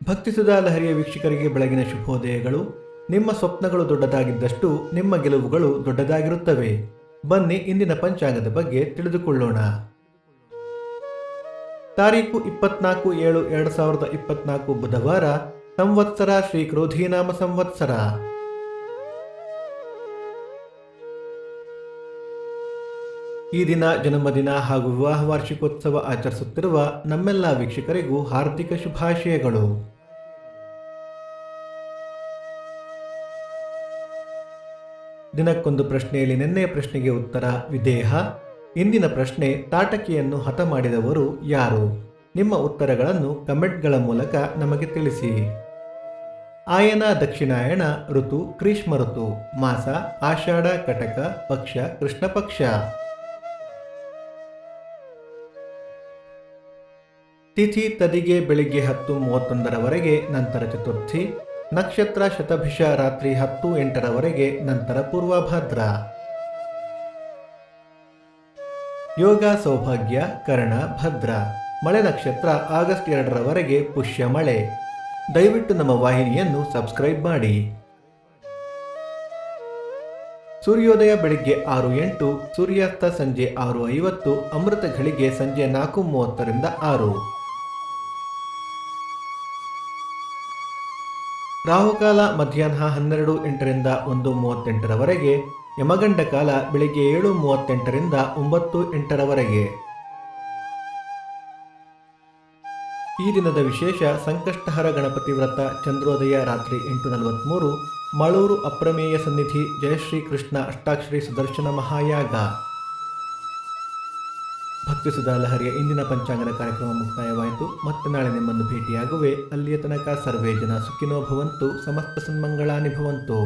ಭಕ್ತಿಸುಧಾ ಲಹರಿಯ ವೀಕ್ಷಕರಿಗೆ ಬೆಳಗಿನ ಶುಭೋದಯಗಳು. ನಿಮ್ಮ ಸ್ವಪ್ನಗಳು ದೊಡ್ಡದಾಗಿದ್ದಷ್ಟು ನಿಮ್ಮ ಗೆಲುವುಗಳು ದೊಡ್ಡದಾಗಿರುತ್ತವೆ. ಬನ್ನಿ ಇಂದಿನ ಪಂಚಾಂಗದ ಬಗ್ಗೆ ತಿಳಿದುಕೊಳ್ಳೋಣ. ತಾರೀಕು 24/7/2024 ಬುಧವಾರ, ಸಂವತ್ಸರ ಶ್ರೀ ಕ್ರೋಧೀನಾಮ ಸಂವತ್ಸರ. ಈ ದಿನ ಜನ್ಮದಿನ ಹಾಗೂ ವಿವಾಹ ವಾರ್ಷಿಕೋತ್ಸವ ಆಚರಿಸುತ್ತಿರುವ ನಮ್ಮೆಲ್ಲ ವೀಕ್ಷಕರಿಗೂ ಹಾರ್ದಿಕ ಶುಭಾಶಯಗಳು. ದಿನಕ್ಕೊಂದು ಪ್ರಶ್ನೆಯಲ್ಲಿ ನಿನ್ನೆಯ ಪ್ರಶ್ನೆಗೆ ಉತ್ತರ ವಿದೇಹ. ಇಂದಿನ ಪ್ರಶ್ನೆ, ತಾಟಕಿಯನ್ನು ಹತ ಮಾಡಿದವರು ಯಾರು? ನಿಮ್ಮ ಉತ್ತರಗಳನ್ನು ಕಮೆಂಟ್ಗಳ ಮೂಲಕ ನಮಗೆ ತಿಳಿಸಿ. ಆಯನ ದಕ್ಷಿಣಾಯಣ, ಋತು ಗ್ರೀಷ್ಮ ಋತು, ಮಾಸ ಆಷಾಢ ಕಟಕ, ಪಕ್ಷ ಕೃಷ್ಣ ಪಕ್ಷ. ತಿಥಿ ತದಿಗೆ ಬೆಳಿಗ್ಗೆ 10:31 ನಂತರ ಚತುರ್ಥಿ. ನಕ್ಷತ್ರ ಶತಭಿಷ ರಾತ್ರಿ 10:08 ನಂತರ ಪೂರ್ವಭಾದ್ರ. ಯೋಗ ಸೌಭಾಗ್ಯ ಕರ್ಣ ಭದ್ರ. ಮಳೆ ನಕ್ಷತ್ರ ಆಗಸ್ಟ್ 2 ಪುಷ್ಯ ಮಳೆ. ದಯವಿಟ್ಟು ನಮ್ಮ ವಾಹಿನಿಯನ್ನು ಸಬ್ಸ್ಕ್ರೈಬ್ ಮಾಡಿ. ಸೂರ್ಯೋದಯ ಬೆಳಿಗ್ಗೆ 6:08, ಸೂರ್ಯಾಸ್ತ ಸಂಜೆ 6:50, ಅಮೃತ ಘಳಿಗೆ ಸಂಜೆ 4:30 6. ರಾಹುಕಾಲ ಮಧ್ಯಾಹ್ನ 12:08 1:38, ಯಮಗಂಡ ಕಾಲ ಬೆಳಿಗ್ಗೆ 7:38 9:08. ಈ ದಿನದ ವಿಶೇಷ, ಸಂಕಷ್ಟಹರ ಗಣಪತಿ ವ್ರತ, ಚಂದ್ರೋದಯ ರಾತ್ರಿ 8:43, ಮಳೂರು ಅಪ್ರಮೇಯ ಸನ್ನಿಧಿ, ಜಯಶ್ರೀ ಕೃಷ್ಣ ಅಷ್ಟಾಕ್ಷರಿ ಸುದರ್ಶನ ಮಹಾಯಾಗ. ಭಕ್ತಿಸುಧಾ ಲಹರಿಯ ಇಂದಿನ ಪಂಚಾಂಗದ ಕಾರ್ಯಕ್ರಮ ಮುಕ್ತಾಯವಾಯಿತು. ಮತ್ತೆ ನಾಳೆ ನಿಮ್ಮನ್ನು ಭೇಟಿಯಾಗುವೆ. ಅಲ್ಲಿಯ ತನಕ ಸರ್ವೇ ಜನ ಸುಖಿನೋ ಭವಂತು, ಸಮಸ್ತ ಸನ್ಮಂಗಳಾನಿ ಭವಂತು.